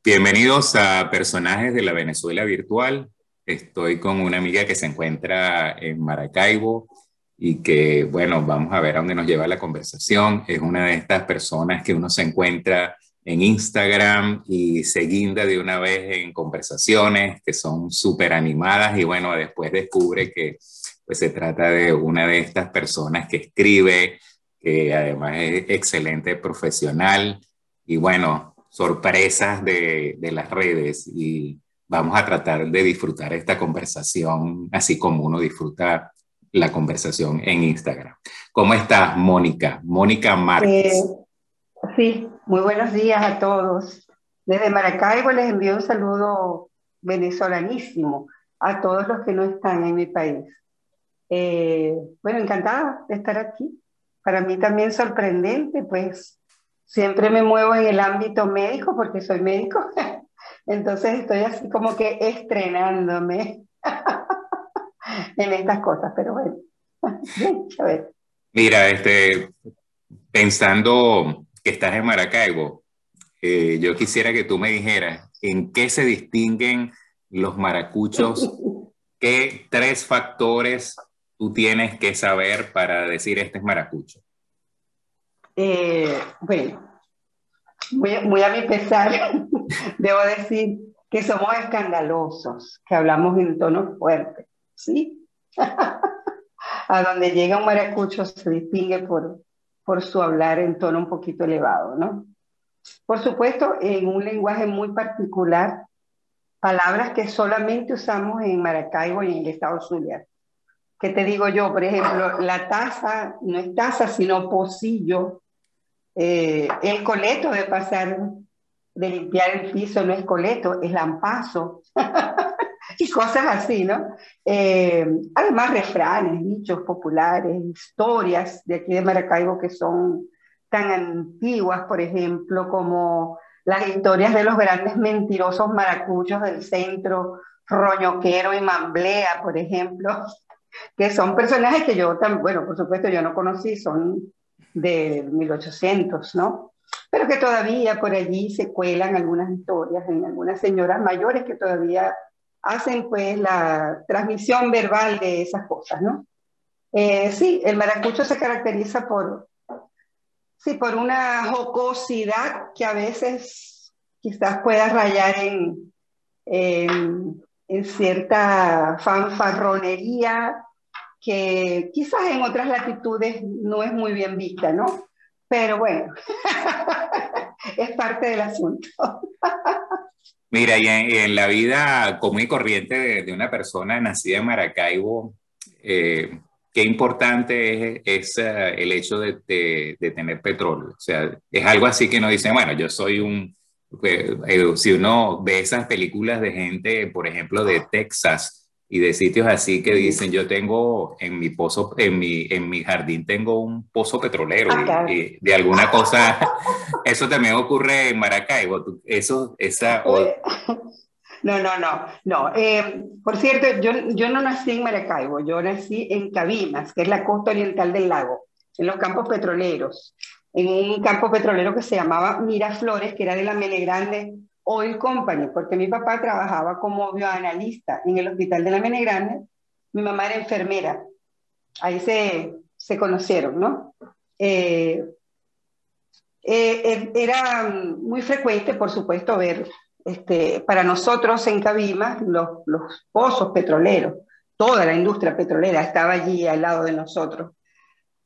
Bienvenidos a Personajes de la Venezuela Virtual. Estoy con una amiga que se encuentra en Maracaibo y que, bueno, vamos a ver a dónde nos lleva la conversación. Es una de estas personas que uno se encuentra en Instagram y se guinda de una vez en conversaciones que son súper animadas y, bueno, después descubre que pues, se trata de una de estas personas que escribe, que además es excelente profesional y, bueno, sorpresas de las redes y vamos a tratar de disfrutar esta conversación así como uno disfruta la conversación en Instagram. ¿Cómo estás, Mónica? Mónica Eh, Márquez. sí, muy buenos días a todos. Desde Maracaibo les envío un saludo venezolanísimo a todos los que no están en mi país. Bueno, encantada de estar aquí. Para mí también sorprendente, pues siempre me muevo en el ámbito médico porque soy médico. Entonces estoy así como que estrenándome en estas cosas, pero bueno, bien, a ver. Mira, pensando que estás en Maracaibo, yo quisiera que tú me dijeras en qué se distinguen los maracuchos, qué tres factores tú tienes que saber para decir este es maracucho. Bueno, muy a mi pesar, debo decir que somos escandalosos, que hablamos en tono fuerte, ¿sí? A donde llega un maracucho se distingue por su hablar en tono un poquito elevado, ¿no? Por supuesto, en un lenguaje muy particular, palabras que solamente usamos en Maracaibo y en el estado Zulia. ¿Qué te digo yo? Por ejemplo, la taza no es taza, sino pocillo. El coleto de pasar, de limpiar el piso no es coleto, es lampazo y cosas así, ¿no? Además, refranes, dichos populares, historias de aquí de Maracaibo que son tan antiguas, por ejemplo, como las historias de los grandes mentirosos maracuchos del centro, Roñoquero y Mamblea, por ejemplo, que son personajes que yo, bueno, por supuesto yo no conocí, son de 1800, ¿no? Pero que todavía por allí se cuelan algunas historias en algunas señoras mayores que todavía hacen pues la transmisión verbal de esas cosas, ¿no? Sí, el maracucho se caracteriza sí, por una jocosidad que a veces quizás pueda rayar en cierta fanfarronería que quizás en otras latitudes no es muy bien vista, ¿no? Pero bueno, es parte del asunto. Mira, y en la vida común y corriente de una persona nacida en Maracaibo, qué importante es el hecho de tener petróleo. O sea, es algo así que nos dicen, bueno, yo soy si uno ve esas películas de gente, por ejemplo, de Texas y de sitios así que dicen, yo tengo en mi pozo, en mi jardín tengo un pozo petrolero Acá. y de alguna cosa, eso también ocurre en Maracaibo. No, no, no, no. Por cierto, yo no nací en Maracaibo, yo nací en Cabimas, que es la costa oriental del lago, en los campos petroleros, en un campo petrolero que se llamaba Miraflores, que era de la Mene Grande Oil Company, porque mi papá trabajaba como bioanalista en el hospital de la Mene Grande, mi mamá era enfermera, ahí se conocieron, ¿no? Eh, Era muy frecuente, por supuesto, ver para nosotros en Cabimas los pozos petroleros, toda la industria petrolera estaba allí al lado de nosotros.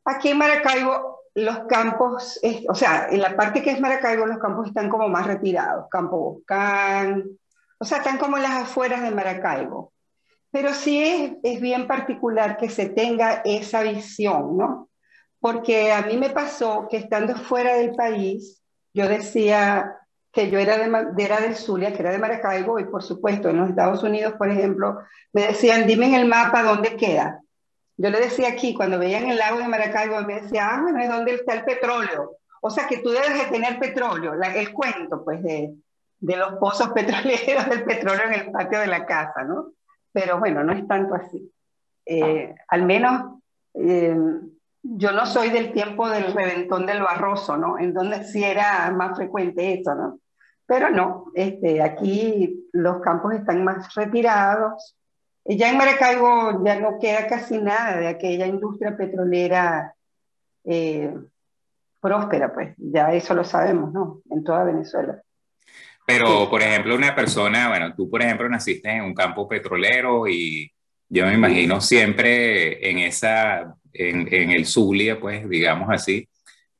Aquí en Maracaibo, los campos, o sea, en la parte que es Maracaibo, los campos están como más retirados, Campo Boscán, o sea, están como en las afueras de Maracaibo. Pero sí es bien particular que se tenga esa visión, ¿no? Porque a mí me pasó que estando fuera del país, yo decía que yo era del Zulia, que era de Maracaibo, y por supuesto en los Estados Unidos, por ejemplo, me decían, dime en el mapa dónde queda. Yo le decía aquí, cuando veían el lago de Maracaibo, me decía, ah, bueno, es donde está el petróleo. O sea que tú debes de tener petróleo, el cuento, pues, de los pozos petroleros, del petróleo en el patio de la casa, ¿no? Pero bueno, no es tanto así. Al menos eh, yo no soy del tiempo del reventón del Barroso, ¿no? En donde sí era más frecuente eso, ¿no? Pero no, aquí los campos están más retirados. Ya en Maracaibo ya no queda casi nada de aquella industria petrolera eh, próspera, pues ya eso lo sabemos, ¿no? En toda Venezuela. Pero, Sí, por ejemplo, una persona, bueno, tú, por ejemplo, naciste en un campo petrolero y yo me sí, imagino siempre en en el Zulia, pues, digamos así,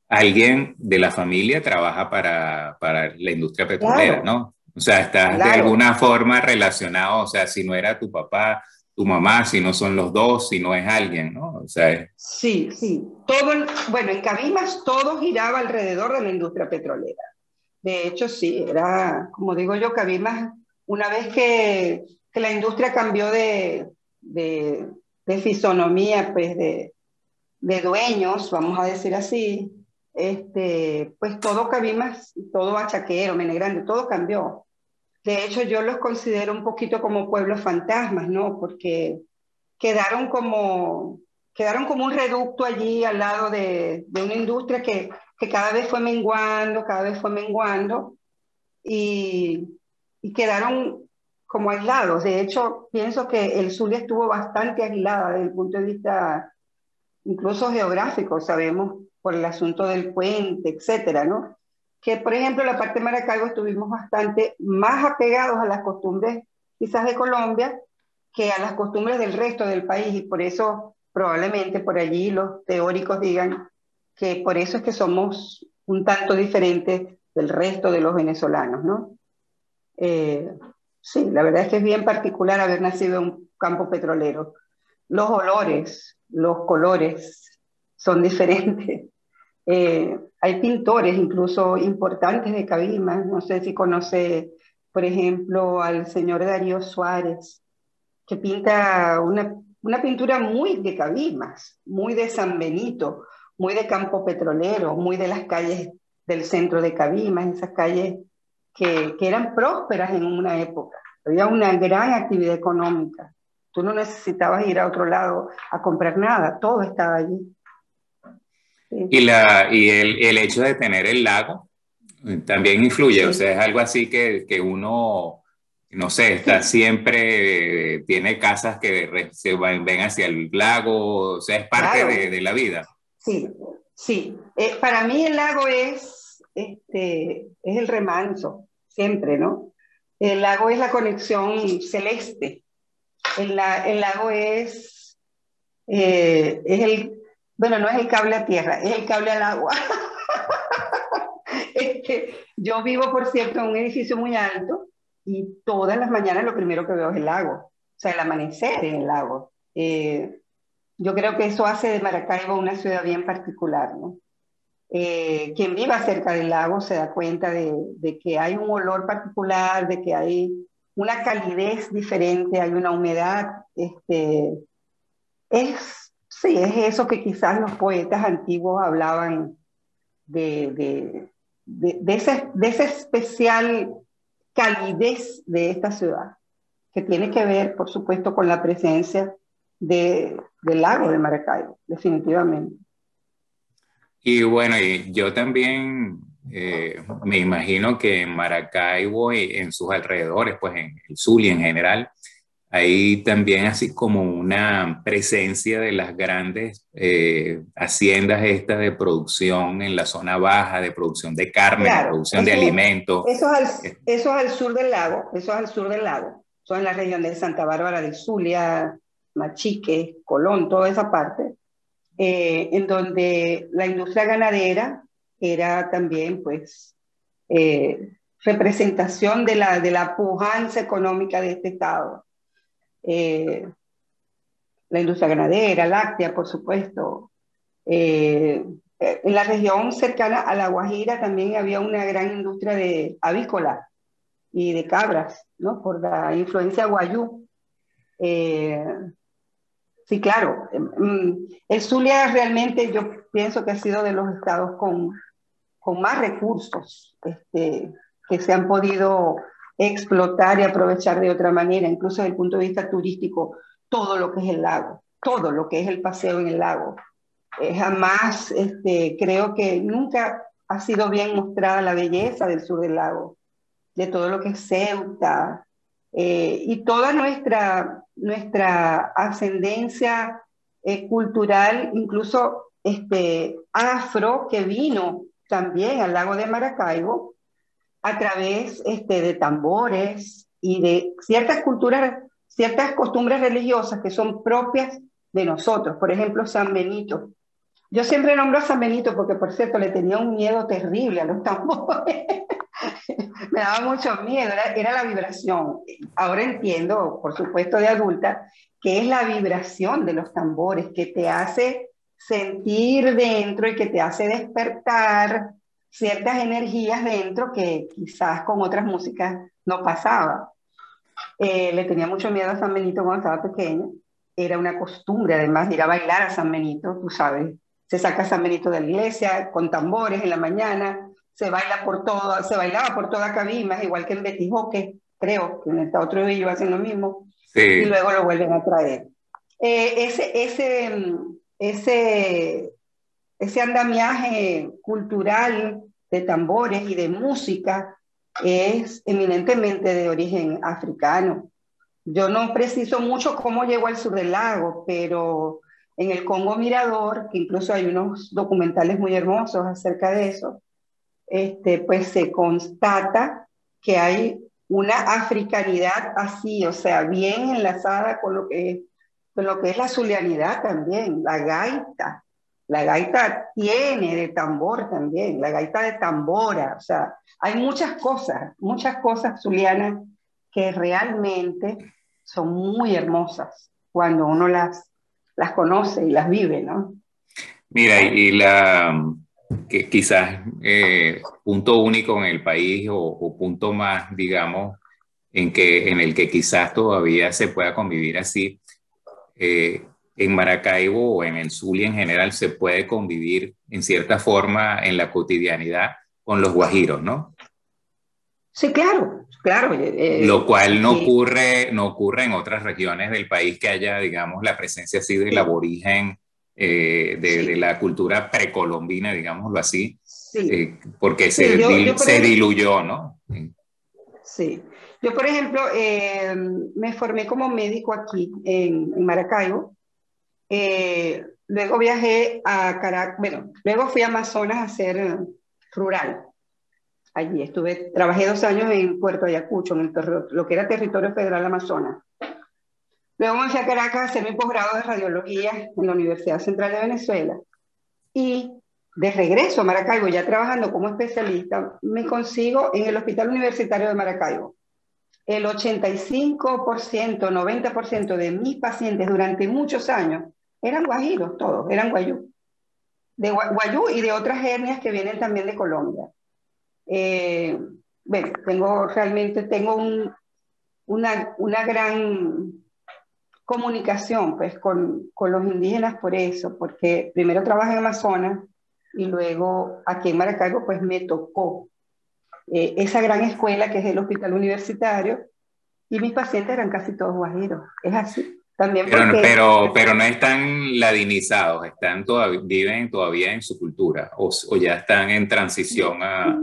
alguien de la familia trabaja para la industria petrolera, claro, ¿no? O sea, estás de claro. alguna forma relacionado, o sea, si no era tu papá, tu mamá, si no son los dos, si no es alguien, ¿no? O sea, Sí, sí. Bueno, en Cabimas todo giraba alrededor de la industria petrolera. De hecho, sí, era, como digo yo, Cabimas, una vez que la industria cambió de, de fisonomía, pues de dueños, vamos a decir así, pues todo Cabimas, todo Bachaquero, Menegrande, todo cambió. De hecho, yo los considero un poquito como pueblos fantasmas, ¿no? Porque quedaron como, quedaron como un reducto allí al lado de una industria que cada vez fue menguando, cada vez fue menguando, y, y quedaron como aislados. De hecho, pienso que el Zulia estuvo bastante aislada desde el punto de vista incluso geográfico, sabemos por el asunto del puente, etcétera, ¿no? Que, por ejemplo, la parte de Maracaibo estuvimos bastante más apegados a las costumbres quizás de Colombia que a las costumbres del resto del país y por eso probablemente por allí los teóricos digan que por eso es que somos un tanto diferentes del resto de los venezolanos, ¿no? Eh, sí, la verdad es que es bien particular haber nacido en un campo petrolero. Los olores, los colores son diferentes. Hay pintores incluso importantes de Cabimas, no sé si conoce, por ejemplo, al señor Darío Suárez, que pinta una pintura muy de Cabimas, muy de San Benito, muy de campo petrolero, muy de las calles del centro de Cabimas, esas calles que eran prósperas en una época. Había una gran actividad económica. Tú no necesitabas ir a otro lado a comprar nada, todo estaba allí. y, Sí, el hecho de tener el lago también influye, o sea, sí, es algo así que uno, no sé, está sí, siempre, tiene casas que ven hacia el lago, o sea, es parte claro, de la vida. sí, sí. Para mí el lago es el remanso, siempre, ¿no? El lago es la conexión celeste. El lago es bueno, no es el cable a tierra, es el cable al agua. Yo vivo, por cierto, en un edificio muy alto y todas las mañanas lo primero que veo es el lago, o sea, el amanecer en el lago. Yo creo que eso hace de Maracaibo una ciudad bien particular, ¿no? Quien viva cerca del lago se da cuenta de que hay un olor particular, de que hay una calidez diferente, hay una humedad. Sí, es eso que quizás los poetas antiguos hablaban de, de, de esa especial calidez de esta ciudad, que tiene que ver, por supuesto, con la presencia del lago de Maracaibo, definitivamente. Y bueno, y yo también me imagino que en Maracaibo y en sus alrededores, pues en el Zulia en general, hay también así como una presencia de las grandes haciendas estas de producción en la zona baja, de producción de carne, de Claro, producción de alimentos. eso es al sur del lago, eso es al sur del lago. Son en la región de Santa Bárbara del Zulia, Machique, Colón, toda esa parte, en donde la industria ganadera era también, pues, representación de la pujanza económica de este estado. Eh, la industria ganadera, láctea, por supuesto. Eh, en la región cercana a La Guajira también había una gran industria de avícola y de cabras, ¿no? Por la influencia guayú. Eh, sí, claro. El Zulia realmente yo pienso que ha sido de los estados con más recursos que se han podido explotar y aprovechar de otra manera, incluso desde el punto de vista turístico, todo lo que es el lago, todo lo que es el paseo en el lago. Jamás, creo que nunca ha sido bien mostrada la belleza del sur del lago. de todo lo que es Ceuta, y toda nuestra ascendencia cultural, incluso afro, que vino también al lago de Maracaibo a través de tambores y de ciertas culturas, ciertas costumbres religiosas que son propias de nosotros. Por ejemplo, San Benito. Yo siempre nombro a San Benito porque, por cierto, le tenía un miedo terrible a los tambores. Me daba mucho miedo, era la vibración. Ahora entiendo, por supuesto, de adulta, que es la vibración de los tambores que te hace sentir dentro y que te hace despertar ciertas energías dentro que quizás con otras músicas no pasaba. Le tenía mucho miedo a San Benito cuando estaba pequeña. Era una costumbre, además, ir a bailar a San Benito, tú sabes. Se saca San Benito de la iglesia con tambores en la mañana, se bailaba por toda Cabimas, igual que en Betijoque, creo que en el Teatro de Bello hacen lo mismo, y Sí. luego lo vuelven a traer. Ese andamiaje cultural de tambores y de música es eminentemente de origen africano. Yo no preciso mucho cómo llegó al sur del lago, pero en el Congo Mirador, que incluso hay unos documentales muy hermosos acerca de eso, pues se constata que hay una africanidad así, o sea, bien enlazada con lo que es la zulianidad también, la gaita. La gaita tiene de tambor también, la gaita de tambora, o sea, hay muchas cosas zulianas que realmente son muy hermosas cuando uno las conoce y las vive, ¿no? Mira, que quizás punto único en el país o punto más, digamos, en el que quizás todavía se pueda convivir así, en Maracaibo o en el Zulia en general se puede convivir en cierta forma en la cotidianidad con los guajiros, ¿no? Sí, claro, claro. Lo cual Aquí, no ocurre en otras regiones del país que haya, digamos, la presencia así del sí, aborigen, de sí, la cultura precolombina, digámoslo así, sí. porque Sí, se diluyó, ¿no? sí. Yo, por ejemplo, me formé como médico aquí en Maracaibo. Luego viajé a Caracas, bueno, luego fui a Amazonas a hacer rural. Allí estuve, trabajé 2 años en Puerto Ayacucho, lo que era territorio federal Amazonas. Luego me fui a Caracas a hacer mi posgrado de radiología en la Universidad Central de Venezuela. Y de regreso a Maracaibo, ya trabajando como especialista, me consigo en el Hospital Universitario de Maracaibo. El 85%, 90% de mis pacientes durante muchos años eran guajiros, todos, eran guayú. De guayú y de otras hernias que vienen también de Colombia. Eh, bueno, tengo una gran comunicación pues, con los indígenas por eso, porque primero trabajé en Amazonas y luego aquí en Maracaibo pues me tocó esa gran escuela que es el Hospital Universitario y mis pacientes eran casi todos guajiros. Es así. También porque Pero no están ladinizados, viven todavía en su cultura o ya están en transición a...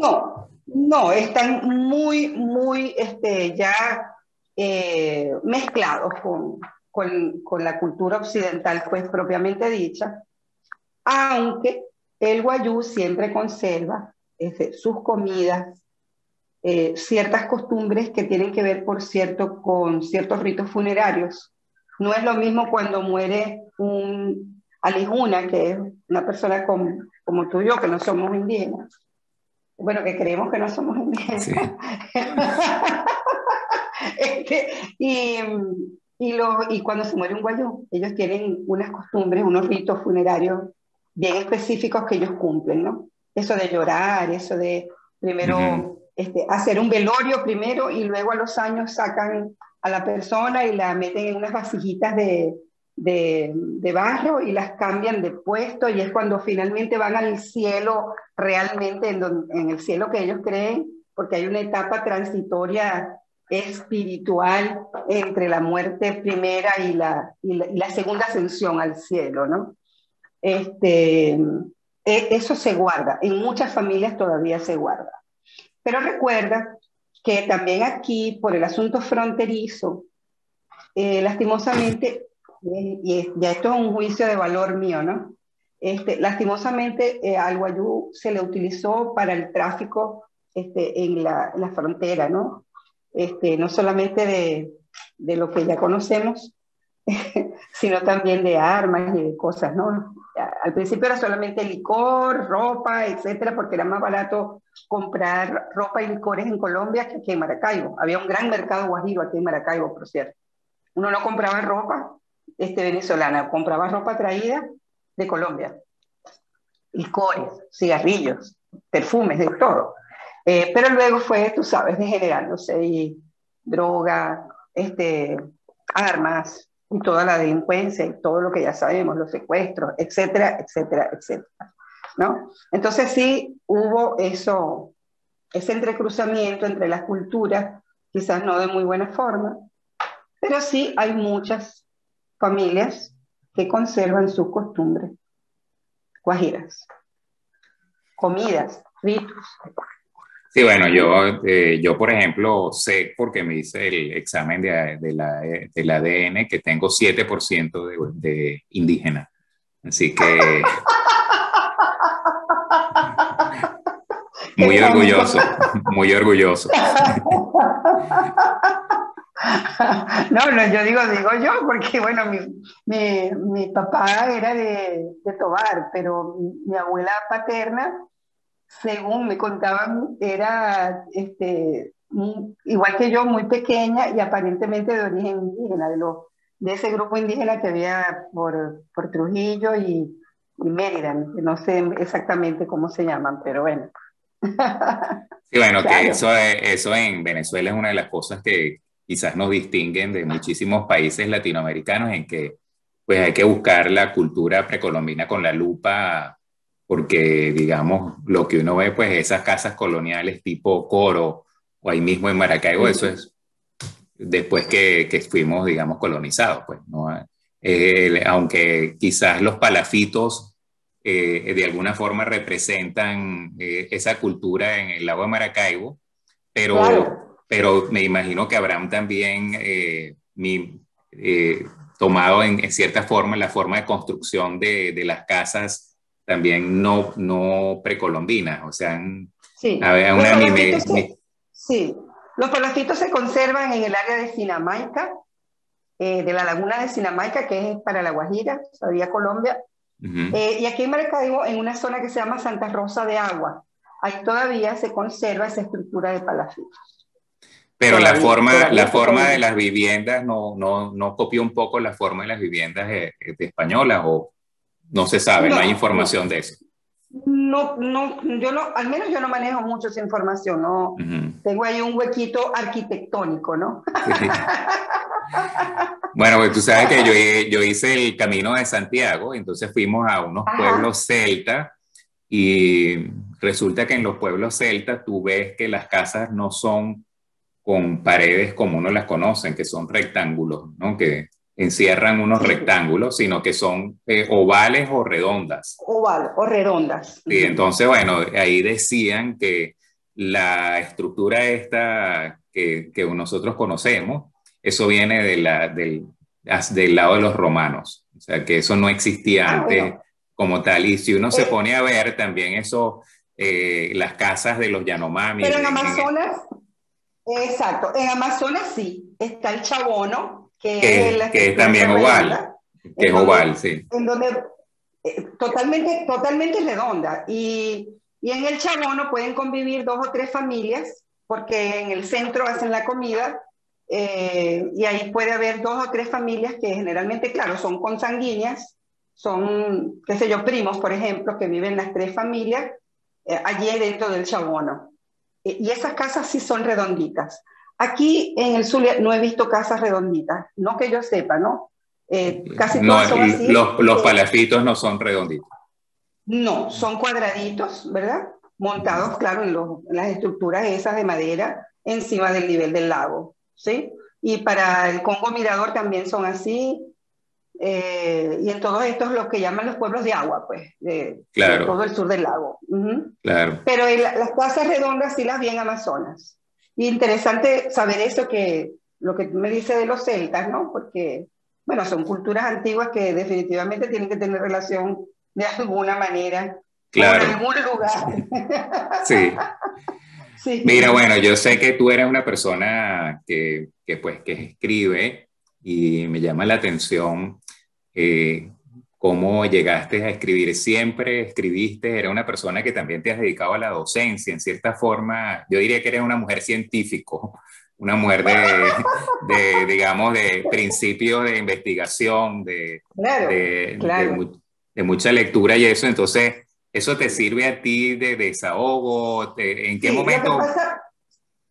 no, están muy ya mezclados con la cultura occidental, pues propiamente dicha, aunque el guayú siempre conserva sus comidas, ciertas costumbres que tienen que ver, con ciertos ritos funerarios. No es lo mismo cuando muere un alijuna, que es una persona como tú y yo, que no somos indígenas. Bueno, que creemos que no somos indígenas. Sí. Este, y, y cuando se muere un guayú, ellos tienen unas costumbres, unos ritos funerarios bien específicos que ellos cumplen, ¿no? Eso de llorar, eso de Ujú. primero hacer un velorio primero y luego a los años sacan a la persona y la meten en unas vasijitas de barro y las cambian de puesto y es cuando finalmente van al cielo realmente, en el cielo que ellos creen, porque hay una etapa transitoria espiritual entre la muerte primera y la segunda ascensión al cielo, ¿no? Eso se guarda, en muchas familias todavía se guarda. Pero recuerda que también aquí, por el asunto fronterizo, lastimosamente, ya esto es un juicio de valor mío, ¿no? Lastimosamente, al guayú se le utilizó para el tráfico en la frontera, ¿no? No solamente de lo que ya conocemos, sino también de armas y de cosas, ¿no? Al principio era solamente licor, ropa, etcétera, porque era más barato comprar ropa y licores en Colombia que aquí en Maracaibo. Había un gran mercado guajiro aquí en Maracaibo, por cierto. Uno no compraba ropa venezolana, compraba ropa traída de Colombia. Licores, cigarrillos, perfumes, de todo. Pero luego fue, tú sabes, degenerándose y droga, armas y toda la delincuencia y todo lo que ya sabemos, los secuestros, etcétera, etcétera, etcétera, ¿no? Entonces sí hubo eso, ese entrecruzamiento entre las culturas, quizás no de muy buena forma, pero sí hay muchas familias que conservan sus costumbres guajiras, comidas, ritos. Sí, bueno, yo, por ejemplo, sé porque me hice el examen del ADN que tengo 7% de indígena. Así que muy orgulloso, muy orgulloso. No, yo digo yo, porque bueno, mi papá era de Tovar, pero mi abuela paterna, según me contaban, era igual que yo, muy pequeña y aparentemente de origen indígena, de ese grupo indígena que había por Trujillo y Mérida, que no sé exactamente cómo se llaman, pero bueno. Sí, bueno, que Claro. eso en Venezuela es una de las cosas que quizás nos distinguen de muchísimos países latinoamericanos en que pues hay que buscar la cultura precolombina con la lupa porque digamos lo que uno ve pues esas casas coloniales tipo Coro o ahí mismo en Maracaibo, eso es después que fuimos digamos colonizados pues, ¿no? Aunque quizás los palafitos de alguna forma representan esa cultura en el lago de Maracaibo, Claro. pero me imagino que habrán también tomado en cierta forma la forma de construcción de las casas también no precolombinas, o sea, Sí, a los una palafitos sí, los palafitos se conservan en el área de Sinamaica, de la laguna de Sinamaica, que es para La Guajira, todavía Colombia, y aquí en Maracaibo, en una zona que se llama Santa Rosa de Agua, ahí todavía se conserva esa estructura de palafitos. Pero la Todavía se forma puede. de las viviendas no copió un poco la forma de las viviendas de españolas o no se sabe, no hay No, información no, de eso. yo no, al menos yo no manejo mucho esa información, no. Ujú. Tengo ahí un huequito arquitectónico, ¿no? Sí. Bueno, pues tú sabes que yo hice el Camino de Santiago, entonces fuimos a unos Ajá. pueblos celtas y resulta que en los pueblos celtas tú ves que las casas no son con paredes como uno las conoce, que son rectángulos, ¿no? Que encierran unos Sí, rectángulos, sino que son ovales o redondas. oval o redondas. Sí, Ujú. entonces, bueno, ahí decían que la estructura esta que nosotros conocemos, eso viene del lado de los romanos, o sea, que eso no existía Ah, antes bueno. como tal. Y si uno se Eh, pone a ver también eso, las casas de los Yanomami, pero en Amazonas, exacto, en Amazonas sí, está el chabono, que es la que es estructura esa también oval, redonda, que es en oval, donde, sí. en donde totalmente redonda. Y en el chabono pueden convivir dos o tres familias, porque en el centro hacen la comida, y ahí puede haber dos o tres familias que generalmente, claro, son consanguíneas, son, qué sé yo, primos, por ejemplo, que viven las tres familias allí dentro del chabono. Y esas casas sí son redonditas. Aquí en el Zulia no he visto casas redonditas, no que yo sepa, ¿no? Casi No, todas son así. los palafitos no son redonditos. No, son cuadraditos, ¿verdad? Montados, claro, en las estructuras esas de madera encima del nivel del lago, ¿sí? Y para el Congo Mirador también son así, y en todos estos los que llaman los pueblos de agua, pues, de todo Claro, el sur del lago. Ujú. claro. Pero las casas redondas sí las vi en Amazonas. Interesante saber eso, que lo que tú me dices de los celtas, ¿no? Porque, bueno, son culturas antiguas que definitivamente tienen que tener relación de alguna manera con Claro, algún lugar. sí. Mira, Sí. bueno, yo sé que tú eres una persona pues, que escribe y me llama la atención cómo llegaste a escribir. ¿Siempre escribiste? ¿Era una persona que también te has dedicado a la docencia? En cierta forma, yo diría que eres una mujer científico, una mujer digamos, de principios de investigación, Claro, de, de, claro. mu- de mucha lectura y eso. Entonces, ¿eso te sirve a ti de desahogo? ¿En qué Sí, momento?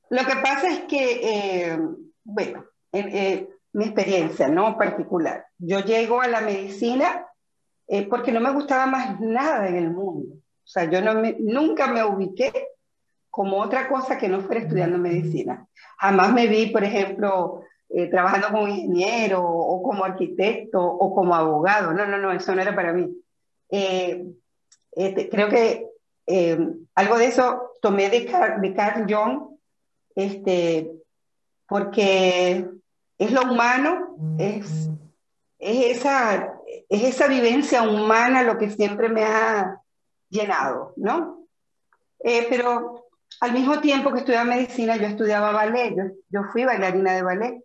lo que pasa es que, bueno, mi experiencia, ¿no? Particular. Yo llego a la medicina porque no me gustaba más nada en el mundo. O sea, yo nunca me ubiqué como otra cosa que no fuera estudiando medicina. Jamás me vi, por ejemplo, trabajando como ingeniero o como arquitecto o como abogado. No, no, no, eso no era para mí. Eh, Creo que eh, algo de eso tomé de Carl Jung, este, porque es lo humano, es, esa, es esa vivencia humana lo que siempre me ha llenado, ¿no? Pero al mismo tiempo que estudiaba medicina, yo estudiaba ballet, yo fui bailarina de ballet.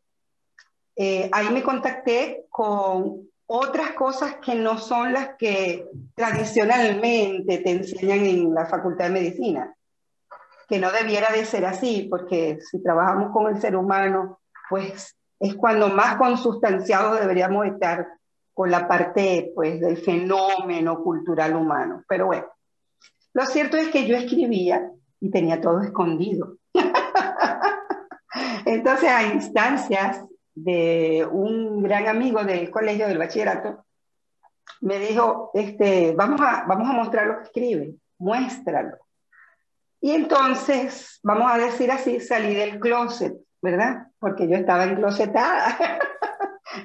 Ahí me contacté con otras cosas que no son las que tradicionalmente te enseñan en la Facultad de Medicina, que no debiera de ser así, porque si trabajamos con el ser humano, pues es cuando más consustanciados deberíamos estar con la parte pues, del fenómeno cultural humano. Pero bueno, lo cierto es que yo escribía y tenía todo escondido. Entonces, a instancias de un gran amigo del colegio del bachillerato, me dijo, vamos a mostrar lo que escribe, muéstralo. Y entonces, vamos a decir así, salí del closet, ¿verdad? Porque yo estaba enclosetada.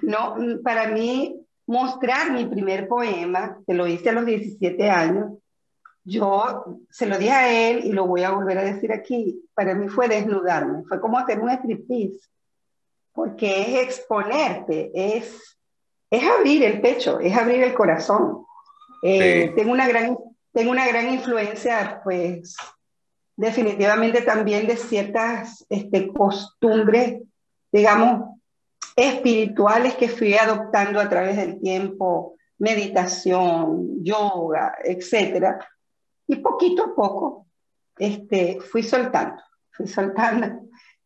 No, para mí, mostrar mi primer poema, que lo hice a los 17 años, yo se lo dije a él y lo voy a volver a decir aquí, para mí fue desnudarme, fue como hacer un striptease, porque es exponerte, es abrir el pecho, es abrir el corazón. Eh, Sí. tengo, una gran, tengo una gran influencia, pues, definitivamente también de ciertas costumbres, digamos, espirituales que fui adoptando a través del tiempo, meditación, yoga, etcétera. Y poquito a poco fui soltando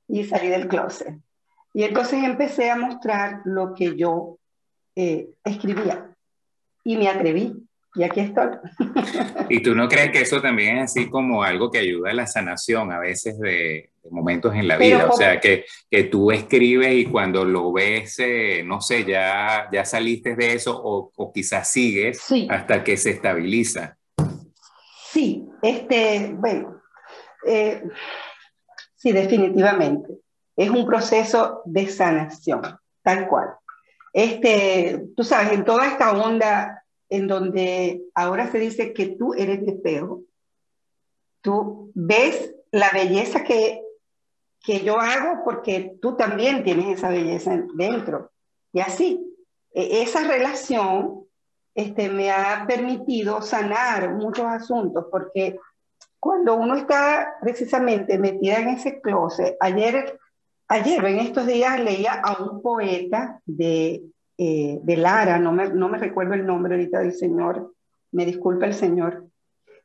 y salí del closet. Y entonces empecé a mostrar lo que yo escribía y me atreví. Y aquí estoy. ¿Y tú no crees que eso también es así como algo que ayuda a la sanación a veces de momentos en la Pero vida? O sea, que tú escribes y cuando lo ves, no sé, ya saliste de eso o quizás sigues sí, hasta que se estabiliza. sí, bueno, eh, sí, definitivamente. Es un proceso de sanación, tal cual. Tú sabes, en toda esta onda en donde ahora se dice que tú eres el espejo, tú ves la belleza que yo hago porque tú también tienes esa belleza dentro. Y así, esa relación me ha permitido sanar muchos asuntos porque cuando uno está precisamente metida en ese closet, ayer en estos días leía a un poeta de Lara, no me recuerdo el nombre ahorita del señor, me disculpa el señor,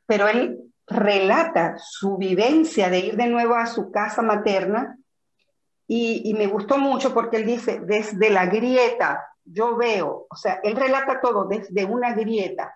pero él relata su vivencia de ir de nuevo a su casa materna y me gustó mucho porque él dice, desde la grieta, yo veo, o sea, él relata todo desde una grieta,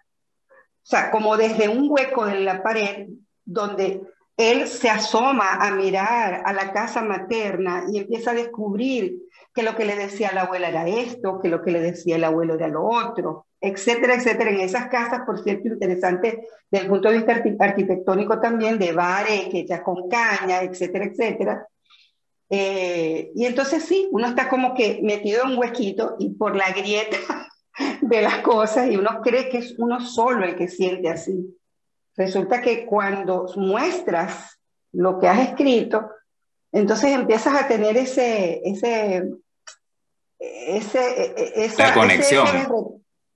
o sea, como desde un hueco en la pared donde él se asoma a mirar a la casa materna y empieza a descubrir que lo que le decía la abuela era esto, que lo que le decía el abuelo era lo otro, etcétera, etcétera. En esas casas, por cierto, interesante desde el punto de vista arquitectónico también, de bares hechas con caña, etcétera, etcétera. Y entonces sí, uno está como que metido en un huequito y por la grieta de las cosas y uno cree que es uno solo el que siente así. Resulta que cuando muestras lo que has escrito, Entonces empiezas a tener La ese conexión.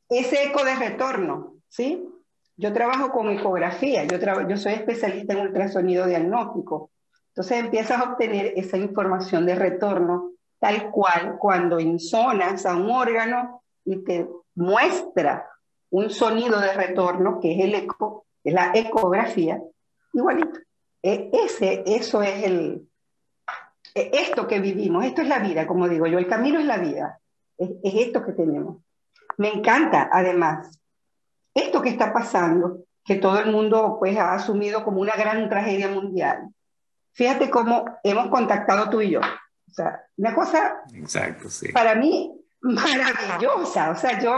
ese eco de retorno, ¿sí? Yo trabajo con ecografía, yo soy especialista en ultrasonido diagnóstico. Entonces empiezas a obtener esa información de retorno tal cual cuando insonas a un órgano y te muestra un sonido de retorno, que es el eco, es la ecografía, igualito. Eso es esto que vivimos, esto es la vida, como digo yo, el camino es la vida, es esto que tenemos. Me encanta, además, esto que está pasando, que todo el mundo pues ha asumido como una gran tragedia mundial. Fíjate cómo hemos contactado tú y yo. O sea, una cosa Exacto, sí. para mí maravillosa. O sea, yo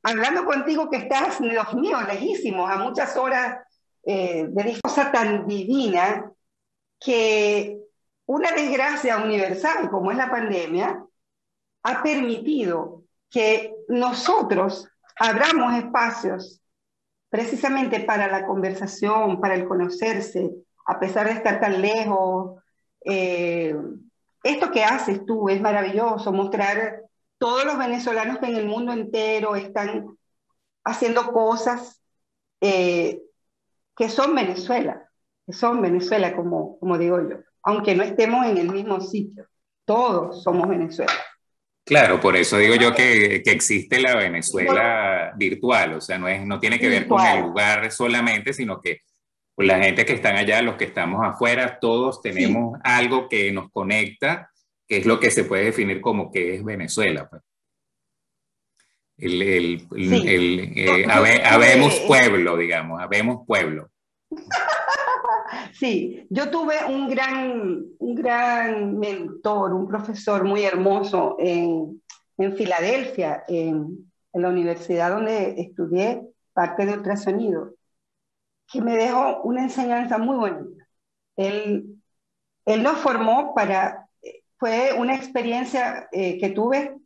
hablando contigo que estás, Dios mío, lejísimos, a muchas horas de cosa tan divina que una desgracia universal como es la pandemia ha permitido que nosotros abramos espacios precisamente para la conversación, para el conocerse, a pesar de estar tan lejos. Eh, Esto que haces tú es maravilloso, mostrar todos los venezolanos que en el mundo entero están haciendo cosas eh, que son Venezuela, como digo yo, aunque no estemos en el mismo sitio, todos somos Venezuela. Claro, por eso digo yo que existe la Venezuela virtual, o sea, no tiene que ver con el Virtual, lugar solamente, sino que pues, la gente que están allá, los que estamos afuera, todos sí, tenemos algo que nos conecta, que es lo que se puede definir como que es Venezuela. Pues. sí. Yo Habemos tuve, pueblo, digamos, habemos pueblo. sí, yo tuve un gran mentor, un profesor muy hermoso en Filadelfia, en la universidad donde estudié parte de ultrasonido, que me dejó una enseñanza muy bonita. Él, él nos formó fue una experiencia que tuve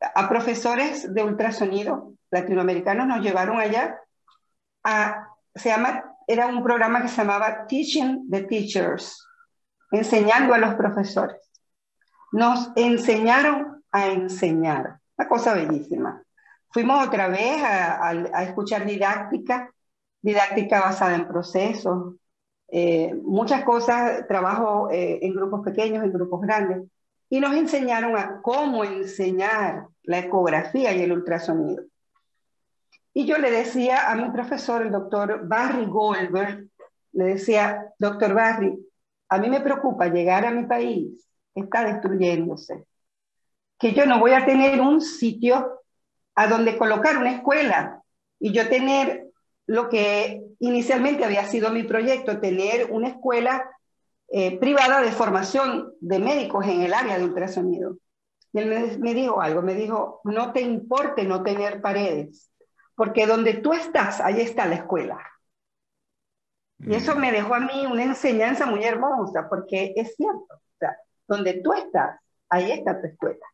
a profesores de ultrasonido latinoamericanos, nos llevaron allá era un programa que se llamaba Teaching the Teachers, enseñando a los profesores. Nos enseñaron a enseñar, una cosa bellísima. Fuimos otra vez a escuchar didáctica basada en procesos, muchas cosas, trabajo en grupos pequeños, en grupos grandes, y nos enseñaron a cómo enseñar la ecografía y el ultrasonido. Y yo le decía a mi profesor, el doctor Barry Goldberg, le decía, doctor Barry, a mí me preocupa llegar a mi país, está destruyéndose, que yo no voy a tener un sitio a donde colocar una escuela y yo tener lo que inicialmente había sido mi proyecto, tener una escuela privada de formación de médicos en el área de ultrasonido. Y él me dijo algo, me dijo, no te importe no tener paredes, porque donde tú estás, ahí está la escuela. Y eso Mm. me dejó a mí una enseñanza muy hermosa, porque es cierto, o sea, donde tú estás, ahí está tu escuela.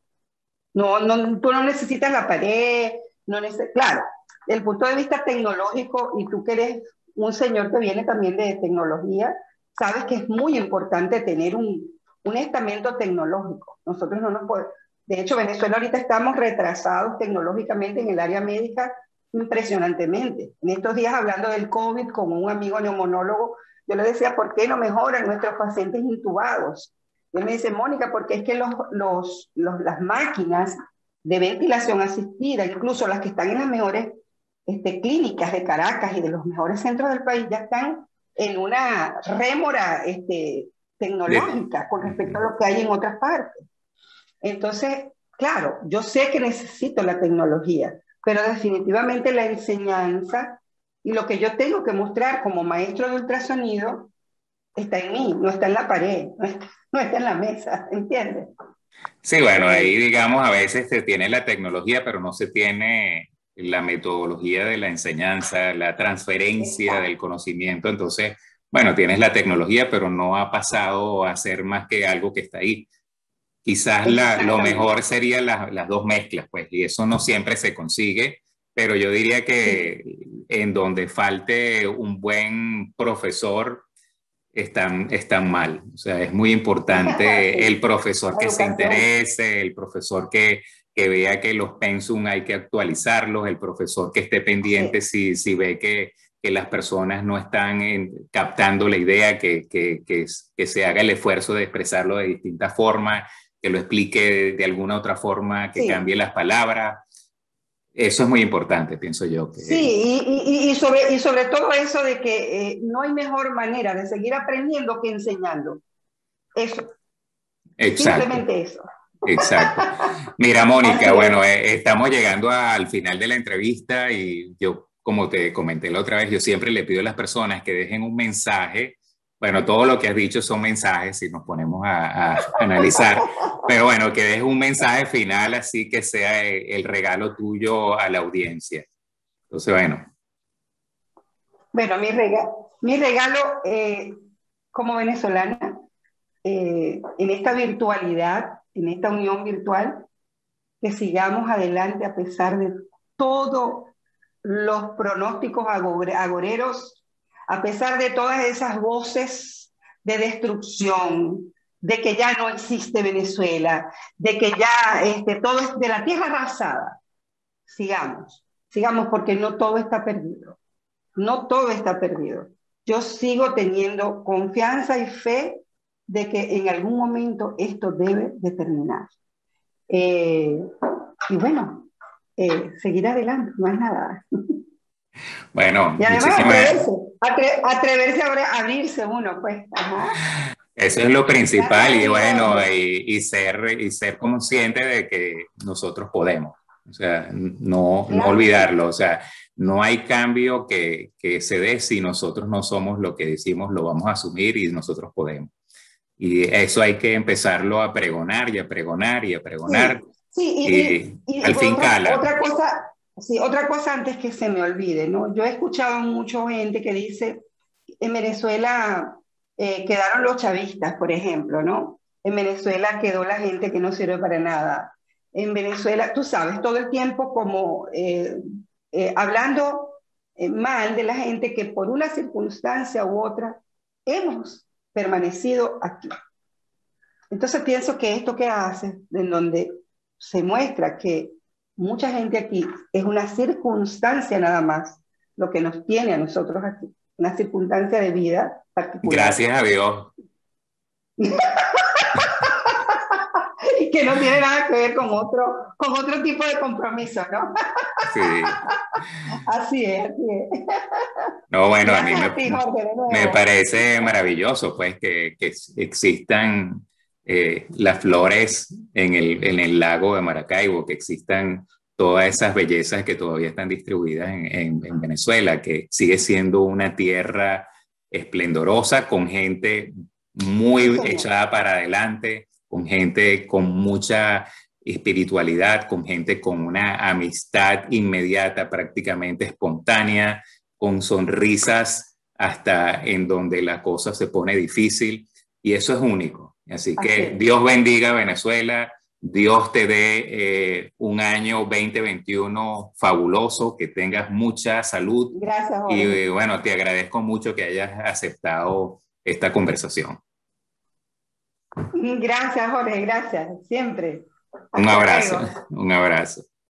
Tú no necesitas la pared, claro, desde el punto de vista tecnológico, y tú que eres un señor que viene también de tecnología, sabes que es muy importante tener un estamento tecnológico. Nosotros no nos podemos, de hecho, Venezuela ahorita estamos retrasados tecnológicamente en el área médica impresionantemente. En estos días hablando del COVID con un amigo neumonólogo, yo le decía, ¿por qué no mejoran nuestros pacientes intubados? Y él me dice, Mónica, porque es que las máquinas de ventilación asistida, incluso las que están en las mejores clínicas de Caracas y de los mejores centros del país, ya están en una rémora De- tecnológica con respecto a lo que hay en otras partes. Entonces, claro, yo sé que necesito la tecnología, pero definitivamente la enseñanza y lo que yo tengo que mostrar como maestro de ultrasonido está en mí, no está en la pared, no está en la mesa, ¿entiendes? Sí, bueno, ahí Eh, digamos a veces se tiene la tecnología, pero no se tiene la metodología de la enseñanza, la transferencia del exacto, conocimiento. Entonces, bueno, tienes la tecnología, pero no ha pasado a ser más que algo que está ahí. Quizás lo mejor exactamente. serían las dos mezclas, pues, y eso no siempre se consigue, pero yo diría Sí, que en donde falte un buen profesor, están mal. O sea, es muy importante Sí, el profesor la que se educación. interese, el profesor que vea que los pensum hay que actualizarlos, el profesor que esté pendiente Sí, si ve que las personas no están captando la idea, que se haga el esfuerzo de expresarlo de distintas formas, que lo explique de alguna otra forma, que cambie sí, las palabras. Eso es muy importante, pienso yo. sí, Que, y sobre todo eso de que no hay mejor manera de seguir aprendiendo que enseñando. Eso, exacto. simplemente eso. Exacto. Mira, Mónica, Así es. bueno, estamos llegando al final de la entrevista y yo, como te comenté la otra vez, yo siempre le pido a las personas que dejen un mensaje. Bueno, todo lo que has dicho son mensajes si nos ponemos a analizar, pero bueno, que dejes un mensaje final así que sea el regalo tuyo a la audiencia. Entonces, bueno, Bueno, mi regalo como venezolana en esta virtualidad, en esta unión virtual, que sigamos adelante a pesar de todos los pronósticos agoreros, a pesar de todas esas voces de destrucción, de que ya no existe Venezuela, de que ya todo es de la tierra arrasada. Sigamos, sigamos porque no todo está perdido, no todo está perdido. Yo sigo teniendo confianza y fe de que en algún momento esto debe de terminar. Eh, y bueno, seguir adelante, no es nada. bueno, Y además muchísimas. atreverse a abrirse uno, pues. Ajá. Eso es lo principal Gracias, y bueno, Jorge. y ser consciente de que nosotros podemos, o sea, no Claro que sí. olvidarlo, o sea, no hay cambio que se dé si nosotros no somos lo que decimos, lo vamos a asumir y nosotros podemos. Y eso hay que empezarlo a pregonar y a pregonar y a pregonar Sí, sí, y y al fin cala. otra cosa, sí, otra cosa antes que se me olvide, ¿no? Yo he escuchado mucha gente que dice, en Venezuela quedaron los chavistas, por ejemplo, ¿no? En Venezuela quedó la gente que no sirve para nada. En Venezuela, tú sabes, todo el tiempo como hablando mal de la gente que por una circunstancia u otra hemos permanecido aquí. Entonces pienso que esto que hace, en donde se muestra que mucha gente aquí es una circunstancia nada más, lo que nos tiene a nosotros aquí, una circunstancia de vida particular, Gracias a Dios. y que no tiene nada que ver con otro tipo de compromiso, ¿no? Sí. Así es, así es. No, bueno, a mí Gracias a ti, Jorge, de me nuevo. parece maravilloso, pues, que existan las flores en el lago de Maracaibo, que existan todas esas bellezas que todavía están distribuidas en Venezuela, que sigue siendo una tierra esplendorosa, con gente Sí, muy señor. echada para adelante, con gente con mucha espiritualidad, con gente con una amistad inmediata, prácticamente espontánea, con sonrisas hasta en donde la cosa se pone difícil y eso es único. Así Así que es. Dios bendiga a Venezuela, Dios te dé un año 2021 fabuloso, que tengas mucha salud Gracias, y Jorge. bueno, te agradezco mucho que hayas aceptado esta conversación. Gracias, Jorge, gracias, siempre. Un Hasta abrazo, luego. un abrazo.